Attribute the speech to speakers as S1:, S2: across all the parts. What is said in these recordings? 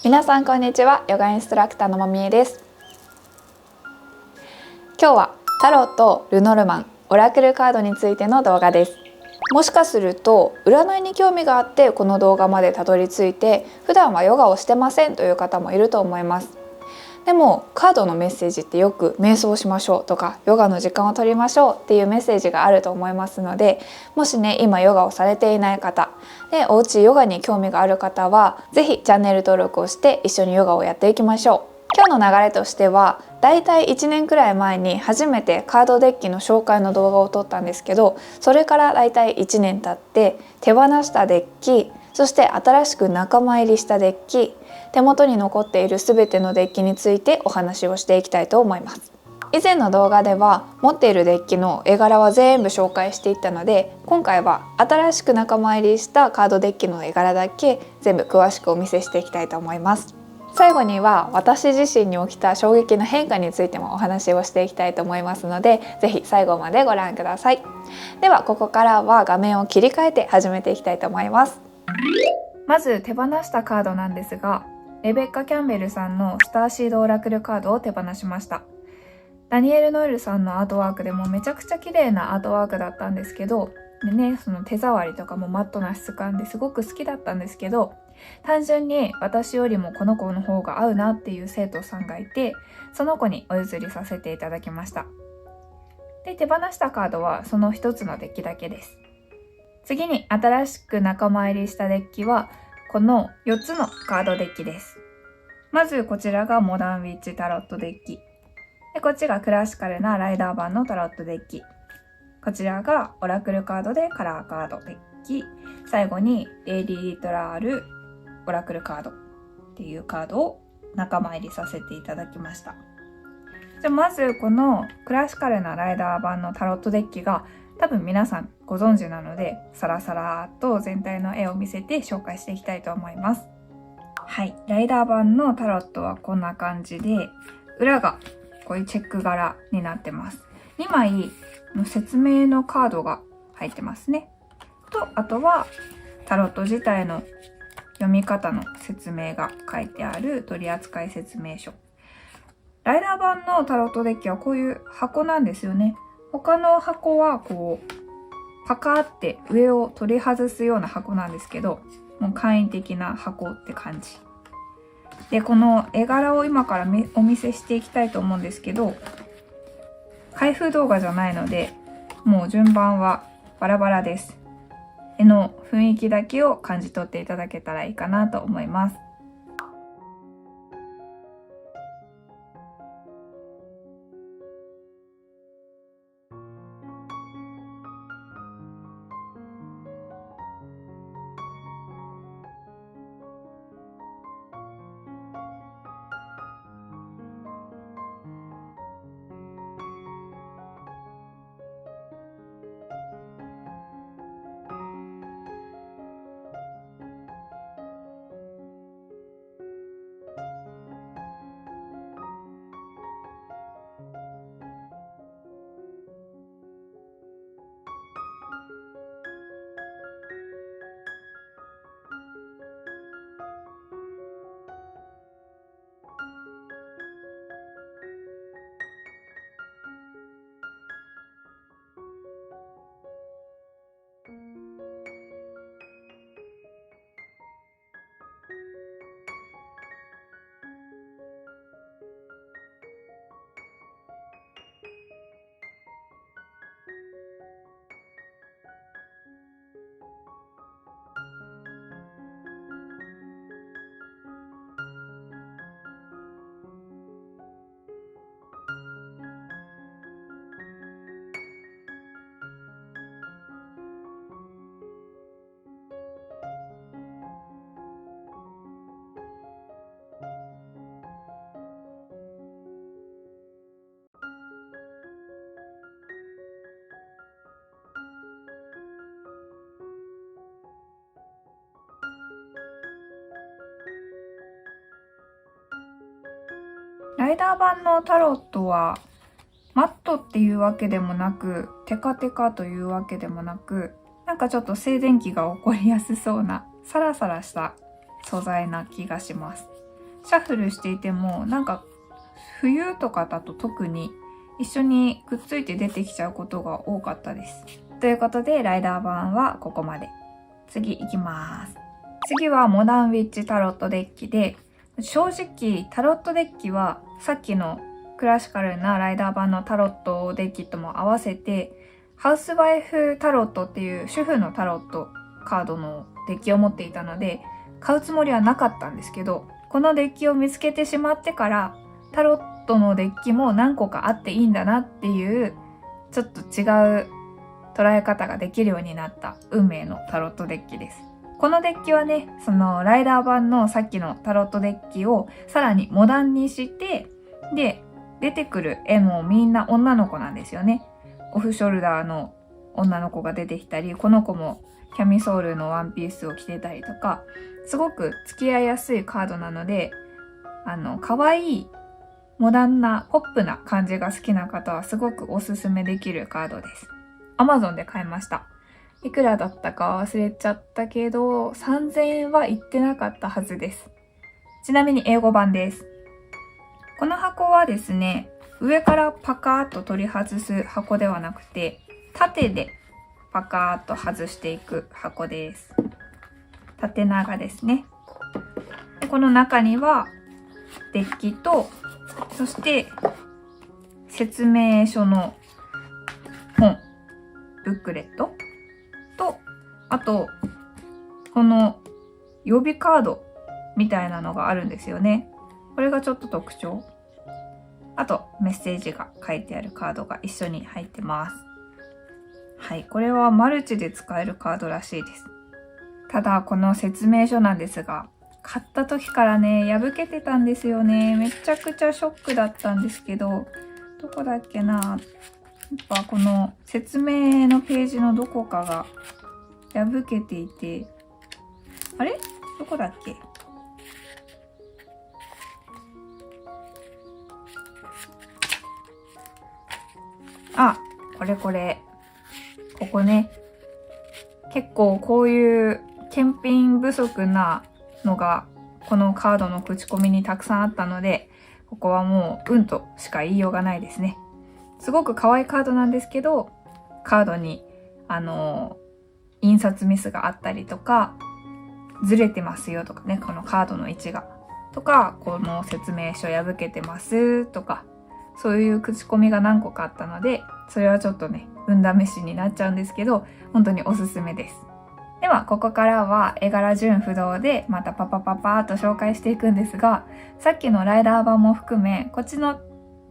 S1: 皆さんこんにちは。ヨガインストラクターのまみえです。今日はタロット、ルノルマン、オラクルカードについての動画です。もしかすると占いに興味があってこの動画までたどり着いて、普段はヨガをしてませんという方もいると思います。でもカードのメッセージってよく瞑想しましょうとかヨガの時間を取りましょうっていうメッセージがあると思いますので、もしね今ヨガをされていない方でおうちヨガに興味がある方はぜひチャンネル登録をして一緒にヨガをやっていきましょう。今日の流れとしてはだいたい1年くらい前に初めてカードデッキの紹介の動画を撮ったんですけど、それからだいたい1年経って手放したデッキ、そして新しく仲間入りしたデッキ、手元に残っている全てのデッキについてお話をしていきたいと思います。以前の動画では持っているデッキの絵柄は全部紹介していったので、今回は新しく仲間入りしたカードデッキの絵柄だけ全部詳しくお見せしていきたいと思います。最後には私自身に起きた衝撃の変化についてもお話をしていきたいと思いますので、ぜひ最後までご覧ください。ではここからは画面を切り替えて始めていきたいと思います。まず手放したカードなんですが、レベッカ・キャンベルさんのスターシードオラクルカードを手放しました。ダニエル・ノエルさんのアートワークでもめちゃくちゃ綺麗なアートワークだったんですけど、でね、その手触りとかもマットな質感ですごく好きだったんですけど、単純に私よりもこの子の方が合うなっていう生徒さんがいて、その子にお譲りさせていただきました。で、手放したカードはその一つのデッキだけです。次に新しく仲間入りしたデッキはこの4つのカードデッキです。まずこちらがモダンウィッチタロットデッキ。で、こっちがクラシカルなライダー版のタロットデッキ。こちらがオラクルカードでカラーカードデッキ。最後にレイディリトラールオラクルカードっていうカードを仲間入りさせていただきました。じゃあまずこのクラシカルなライダー版のタロットデッキが多分皆さんご存知なので、サラサラと全体の絵を見せて紹介していきたいと思います。はい、ライダー版のタロットはこんな感じで、裏がこういうチェック柄になってます。2枚の説明のカードが入ってますね。と、あとはタロット自体の読み方の説明が書いてある取扱説明書。ライダー版のタロットデッキはこういう箱なんですよね。他の箱はこうパカーって上を取り外すような箱なんですけど、もう簡易的な箱って感じで、この絵柄を今からお見せしていきたいと思うんですけど、開封動画じゃないのでもう順番はバラバラです。絵の雰囲気だけを感じ取っていただけたらいいかなと思います。ライダー版のタロットはマットっていうわけでもなく、テカテカというわけでもなく、なんかちょっと静電気が起こりやすそうなサラサラした素材な気がします。シャッフルしていてもなんか冬とかだと特に一緒にくっついて出てきちゃうことが多かったです。ということでライダー版はここまで。次行きます。次はモダンウィッチタロットデッキで、正直タロットデッキはさっきのクラシカルなライダー版のタロットデッキとも合わせてハウスワイフタロットっていう主婦のタロットカードのデッキを持っていたので買うつもりはなかったんですけど、このデッキを見つけてしまってからタロットのデッキも何個かあっていいんだなっていうちょっと違う捉え方ができるようになった運命のタロットデッキです。このデッキはね、そのライダー版のさっきのタロットデッキをさらにモダンにして、で、出てくる絵もみんな女の子なんですよね。オフショルダーの女の子が出てきたり、この子もキャミソールのワンピースを着てたりとか、すごく付き合いやすいカードなので、可愛いモダンなポップな感じが好きな方はすごくおすすめできるカードです。Amazon で買いました。いくらだったか忘れちゃったけど、3000円は言ってなかったはずです。ちなみに英語版です。この箱はですね、上からパカーッと取り外す箱ではなくて、縦でパカーッと外していく箱です。縦長ですね。でこの中にはデッキと、そして説明書の本、ブックレットと、あと、この予備カードみたいなのがあるんですよね。これがちょっと特徴。あと、メッセージが書いてあるカードが一緒に入ってます。はい、これはマルチで使えるカードらしいです。ただ、この説明書なんですが、買った時からね、破けてたんですよね。めちゃくちゃショックだったんですけど、どこだっけな。やっぱこの説明のページのどこかが破けていて、あれ？どこだっけ？あ、これ。ここね。結構こういう検品不足なのがこのカードの口コミにたくさんあったので、ここはもううんとしか言いようがないですね。すごく可愛いカードなんですけど、カードに印刷ミスがあったりとか、ずれてますよとかね、このカードの位置が。とか、この説明書破けてますとか、そういう口コミが何個かあったので、それはちょっとね、運試しになっちゃうんですけど、本当におすすめです。では、ここからは絵柄順不動でまたパパパパーっと紹介していくんですが、さっきのライダー版も含め、こっちの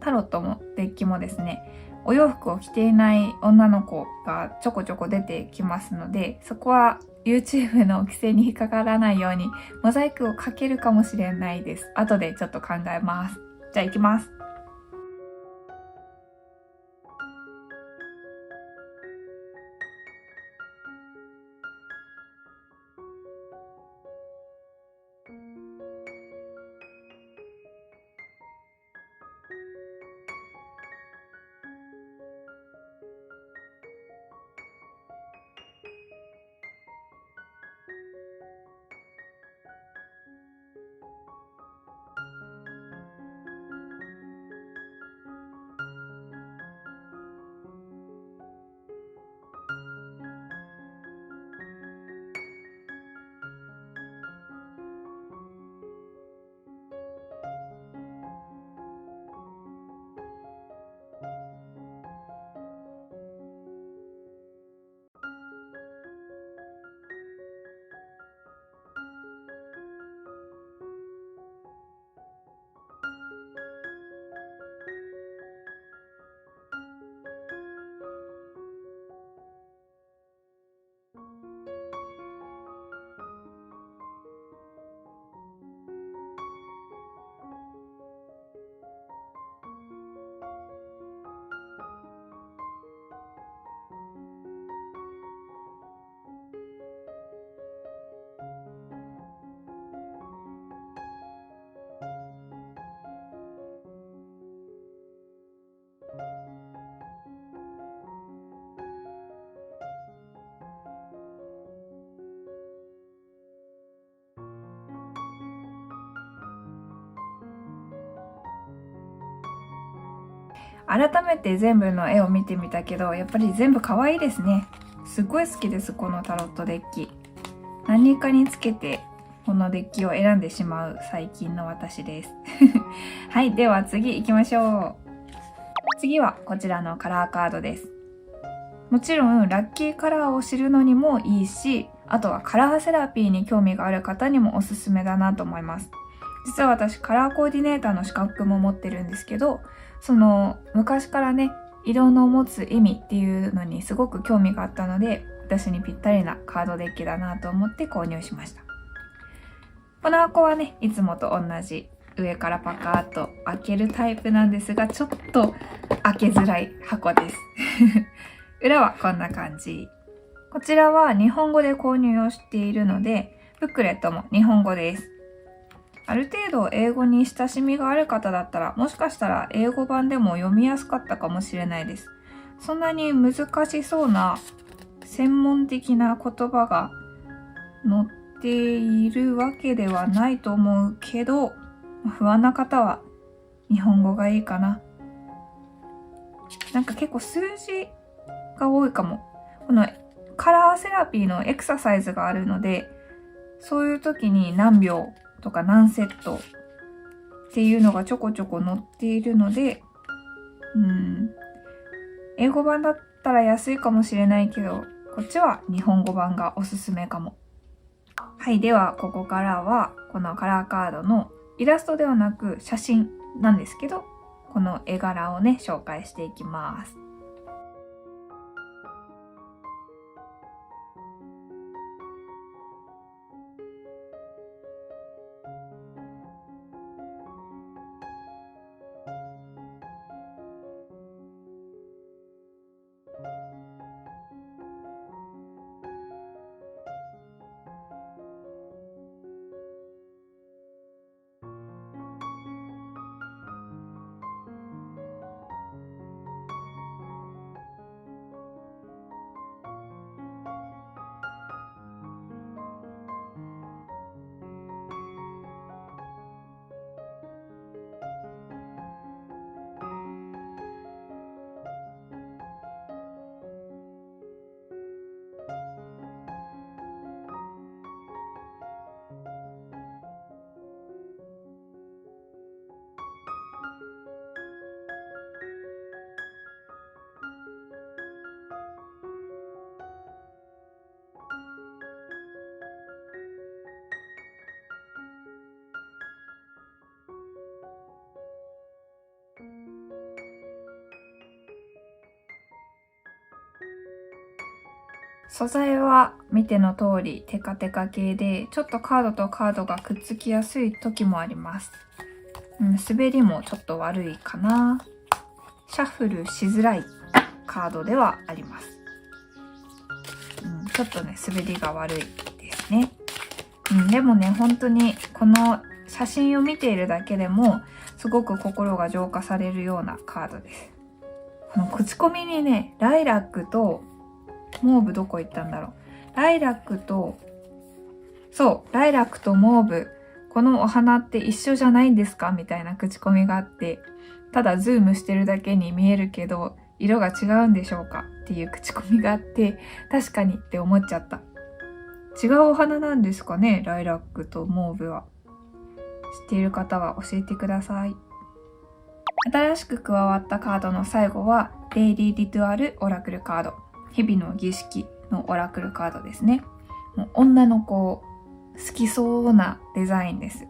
S1: タロットもデッキもですね、お洋服を着ていない女の子がちょこちょこ出てきますので、そこは YouTube の規制に引っかからないようにモザイクをかけるかもしれないです。後でちょっと考えます。じゃあ行きます。改めて全部の絵を見てみたけど、やっぱり全部可愛いですね。すっごい好きです、このタロットデッキ。何かにつけてこのデッキを選んでしまう最近の私です。はい、では次行きましょう。次はこちらのカラーカードです。もちろんラッキーカラーを知るのにもいいし、あとはカラーセラピーに興味がある方にもおすすめだなと思います。実は私カラーコーディネーターの資格も持ってるんですけど、その昔からね、色の持つ意味っていうのにすごく興味があったので、私にぴったりなカードデッキだなと思って購入しました。この箱はね、いつもと同じ上からパカーッと開けるタイプなんですが、ちょっと開けづらい箱です。裏はこんな感じ。こちらは日本語で購入をしているので、ブックレットも日本語です。ある程度英語に親しみがある方だったら、もしかしたら英語版でも読みやすかったかもしれないです。そんなに難しそうな専門的な言葉が載っているわけではないと思うけど、不安な方は日本語がいいかな。なんか結構数字が多いかも。このカラーセラピーのエクササイズがあるので、そういう時に何秒とか何セットっていうのがちょこちょこ載っているので、英語版だったら安いかもしれないけど、こっちは日本語版がおすすめかも。はい、ではここからはこのカラーカードのイラストではなく写真なんですけど、この絵柄をね、紹介していきます。素材は見ての通りテカテカ系で、ちょっとカードとカードがくっつきやすい時もあります。滑りもちょっと悪いかな。シャッフルしづらいカードではあります。ちょっとね、滑りが悪いですね。でもね、本当にこの写真を見ているだけでもすごく心が浄化されるようなカードです。この口コミにね、ライラックとモーブどこ行ったんだろう。ライラックとモーブ、このお花って一緒じゃないんですかみたいな口コミがあって、ただズームしてるだけに見えるけど色が違うんでしょうかっていう口コミがあって、確かにって思っちゃった。違うお花なんですかね、ライラックとモーブは。知っている方は教えてください。新しく加わったカードの最後はデイリーリトゥアルオラクルカード、日々の儀式のオラクルカードですね。もう女の子好きそうなデザインです。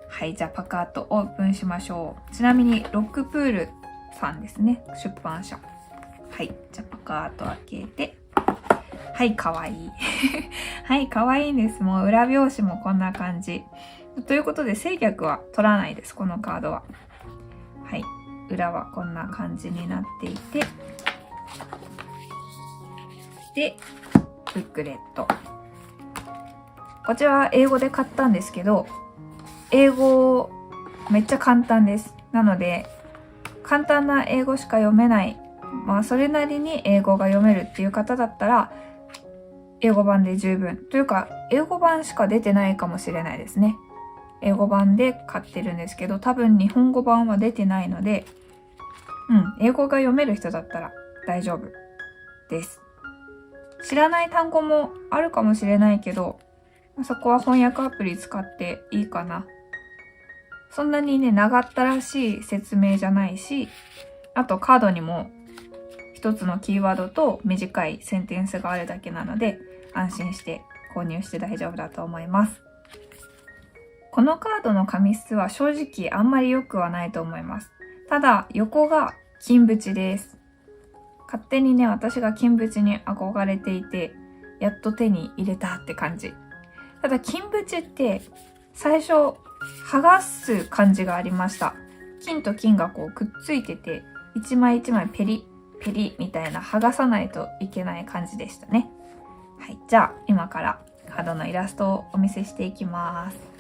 S1: はい、じゃあパカッとオープンしましょう。ちなみにロックプールさんですね、出版社。はい、じゃあパカッと開けて、はい、かわいい。はい、かわいいんです。もう裏表紙もこんな感じ。ということで正逆は取らないです、このカードは。はい、裏はこんな感じになっていて、で、ブックレット。こちらは英語で買ったんですけど、英語めっちゃ簡単です。なので、簡単な英語しか読めない、それなりに英語が読めるっていう方だったら、英語版で十分。というか、英語版しか出てないかもしれないですね。英語版で買ってるんですけど、多分日本語版は出てないので、英語が読める人だったら大丈夫です。知らない単語もあるかもしれないけど、そこは翻訳アプリ使っていいかな。そんなにね、長ったらしい説明じゃないし、あとカードにも一つのキーワードと短いセンテンスがあるだけなので、安心して購入して大丈夫だと思います。このカードの紙質は正直あんまり良くはないと思います。ただ、横が金縁です。勝手にね、私が金縁に憧れていて、やっと手に入れたって感じ。ただ、金縁って最初、剥がす感じがありました。金と金がこうくっついてて、一枚一枚ペリッペリみたいな剥がさないといけない感じでしたね。はい、じゃあ今からカードのイラストをお見せしていきます。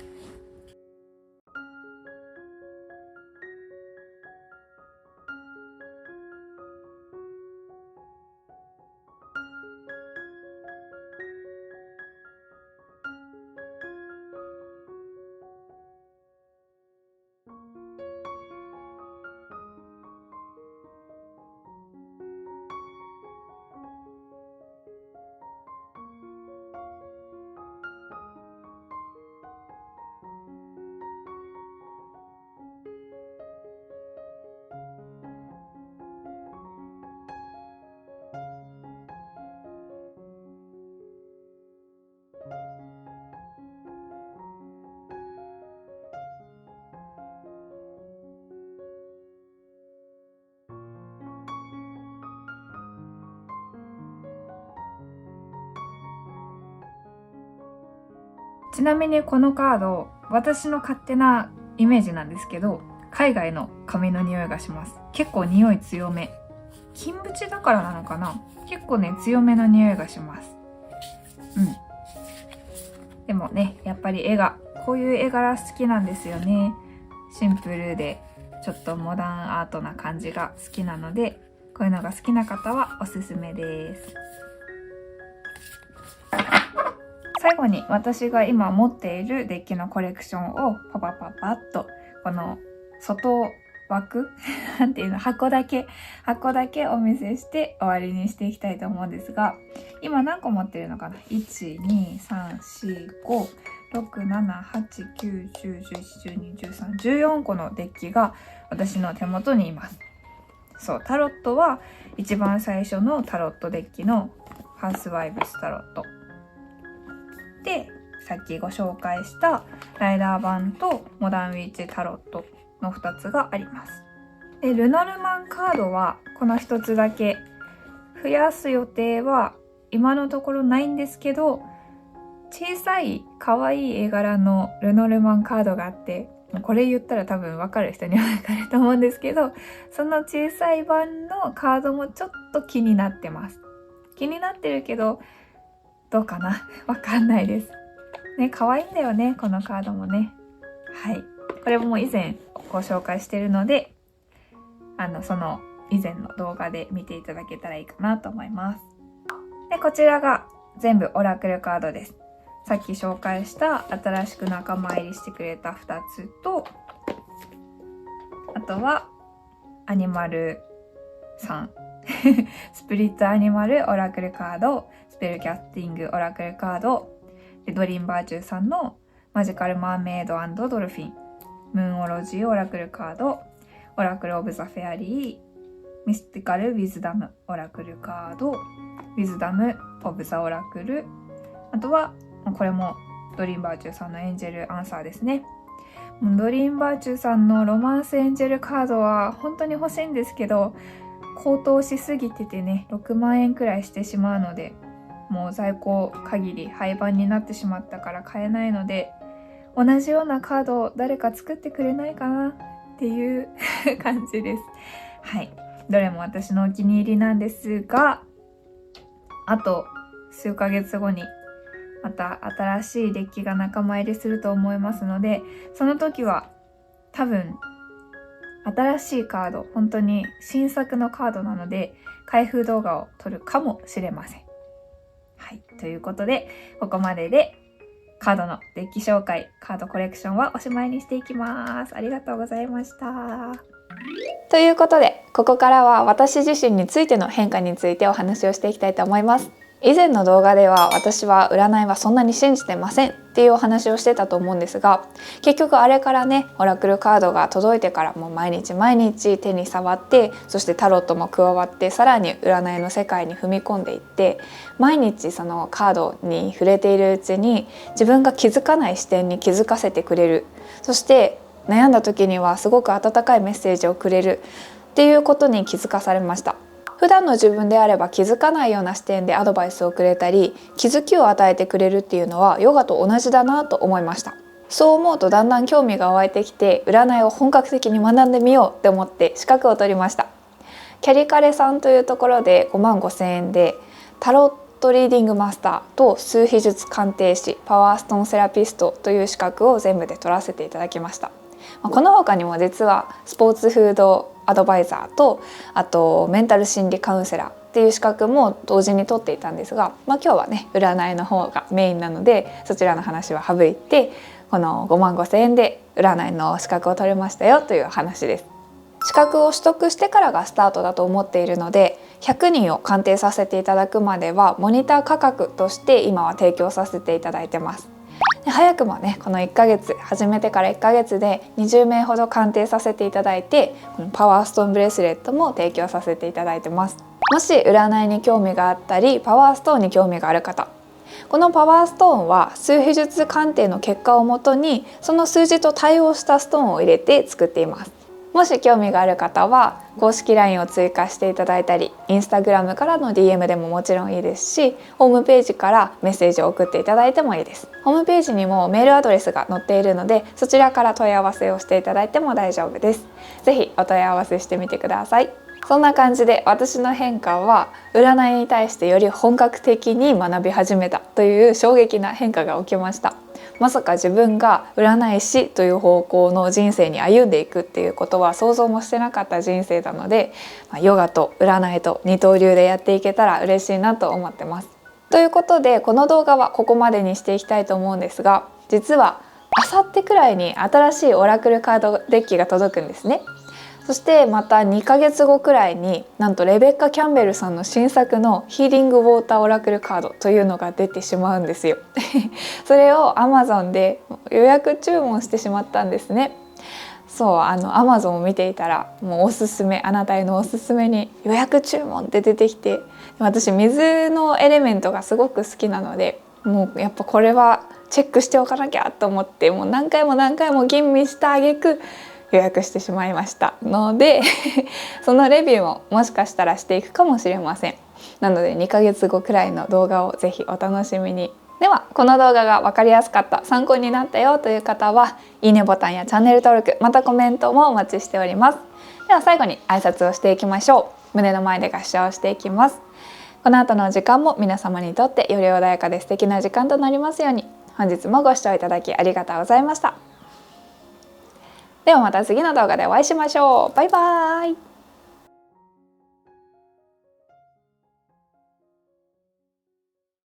S1: ちなみにこのカード、私の勝手なイメージなんですけど、海外の紙の匂いがします。結構匂い強め。金縁だからなのかな？結構ね、強めの匂いがします。でもね、やっぱりこういう絵柄好きなんですよね。シンプルで、ちょっとモダンアートな感じが好きなので、こういうのが好きな方はおすすめです。最後に私が今持っているデッキのコレクションをパパパパッとこの外枠なんていうの、箱だけお見せして終わりにしていきたいと思うんですが、今何個持ってるのかな？ 1、2、3、4、5、6、7、8、9、10、11、12、13、14個のデッキが私の手元にいます。そう、タロットは一番最初のタロットデッキのハウスワイブスタロットで、さっきご紹介したライダー版とモダンウィッチタロットの2つがあります。で、ルノルマンカードはこの1つだけ。増やす予定は今のところないんですけど、小さい可愛い絵柄のルノルマンカードがあって、これ言ったら多分分かる人には分かると思うんですけど、その小さい版のカードもちょっと気になってます。気になってるけど、どうかな？わかんないです。ね、可愛いんだよね、このカードもね。はい。これも以前ご紹介してるので、その以前の動画で見ていただけたらいいかなと思います。で、こちらが全部オラクルカードです。さっき紹介した新しく仲間入りしてくれた2つと、あとはアニマルさん。スプリットアニマルオラクルカード、スペルキャスティングオラクルカード、でドリーンバーチューさんのマジカルマーメイド&ドルフィン、ムーンオロジーオラクルカード、オラクルオブザフェアリー、ミスティカルウィズダムオラクルカード、ウィズダムオブザオラクル、あとはこれもドリーンバーチューさんのエンジェルアンサーですね。ドリーンバーチューさんのロマンスエンジェルカードは本当に欲しいんですけど、高騰しすぎててね、6万円くらいしてしまうので、もう在庫限り廃盤になってしまったから買えないので、同じようなカードを誰か作ってくれないかなっていう感じです。はい。どれも私のお気に入りなんですが、あと数ヶ月後にまた新しいデッキが仲間入りすると思いますので、その時は多分新しいカード、本当に新作のカードなので、開封動画を撮るかもしれません。はい。ということで、ここまででカードのデッキ紹介、カードコレクションはおしまいにしていきます。ありがとうございました。ということで、ここからは私自身についての変化についてお話をしていきたいと思います。以前の動画では私は占いはそんなに信じてませんっていうお話をしてたと思うんですが、結局あれからね、オラクルカードが届いてからもう毎日手に触って、そしてタロットも加わって、さらに占いの世界に踏み込んでいって、毎日そのカードに触れているうちに自分が気づかない視点に気づかせてくれる、そして悩んだ時にはすごく温かいメッセージをくれるっていうことに気づかされました。普段の自分であれば気づかないような視点でアドバイスをくれたり、気づきを与えてくれるっていうのはヨガと同じだなと思いました。そう思うとだんだん興味が湧いてきて、占いを本格的に学んでみようって思って資格を取りました。キャリカレさんというところで55,000円でタロットリーディングマスターと数秘術鑑定士、パワーストーンセラピストという資格を全部で取らせていただきました。この他にも実はスポーツフードアドバイザーと、あとメンタル心理カウンセラーっていう資格も同時に取っていたんですが、今日はね占いの方がメインなので、そちらの話は省いて、この55,000円で占いの資格を取れましたよという話です。資格を取得してからがスタートだと思っているので、100人を鑑定させていただくまではモニター価格として今は提供させていただいてます。で早くもね、この1ヶ月始めてから1ヶ月で20名ほど鑑定させていただいて、このパワーストーンブレスレットも提供させていただいてます。もし占いに興味があったりパワーストーンに興味がある方、このパワーストーンは数秘術鑑定の結果をもとにその数字と対応したストーンを入れて作っています。もし興味がある方は公式 LINE を追加していただいたり、インスタグラムからの DM でももちろんいいですし、ホームページからメッセージを送っていただいてもいいです。ホームページにもメールアドレスが載っているので、そちらから問い合わせをしていただいても大丈夫です。ぜひお問い合わせしてみてください。そんな感じで私の変化は、占いに対してより本格的に学び始めたという衝撃な変化が起きました。まさか自分が占い師という方向の人生に歩んでいくっていうことは想像もしてなかった人生なので、ヨガと占いと二刀流でやっていけたら嬉しいなと思ってます。ということで、この動画はここまでにしていきたいと思うんですが、実は明後日くらいに新しいオラクルカードデッキが届くんですね。そしてまた2ヶ月後くらいに、なんとレベッカ・キャンベルさんの新作のヒーリングウォーターオラクルカードというのが出てしまうんですよそれを Amazon で予約注文してしまったんですね。そう、Amazon を見ていたら、もうおすすめ、あなたへのおすすめに予約注文って出てきて、私水のエレメントがすごく好きなので、もうやっぱこれはチェックしておかなきゃと思って、もう何回も吟味した挙句予約してしまいましたのでそのレビューももしかしたらしていくかもしれません。なので2ヶ月後くらいの動画をぜひお楽しみに。ではこの動画が分かりやすかった、参考になったよという方は、いいねボタンやチャンネル登録、またコメントもお待ちしております。では最後に挨拶をしていきましょう。胸の前で合掌をしていきます。この後の時間も皆様にとってより穏やかで素敵な時間となりますように。本日もご視聴いただきありがとうございました。ではまた次の動画でお会いしましょう。バイバーイ。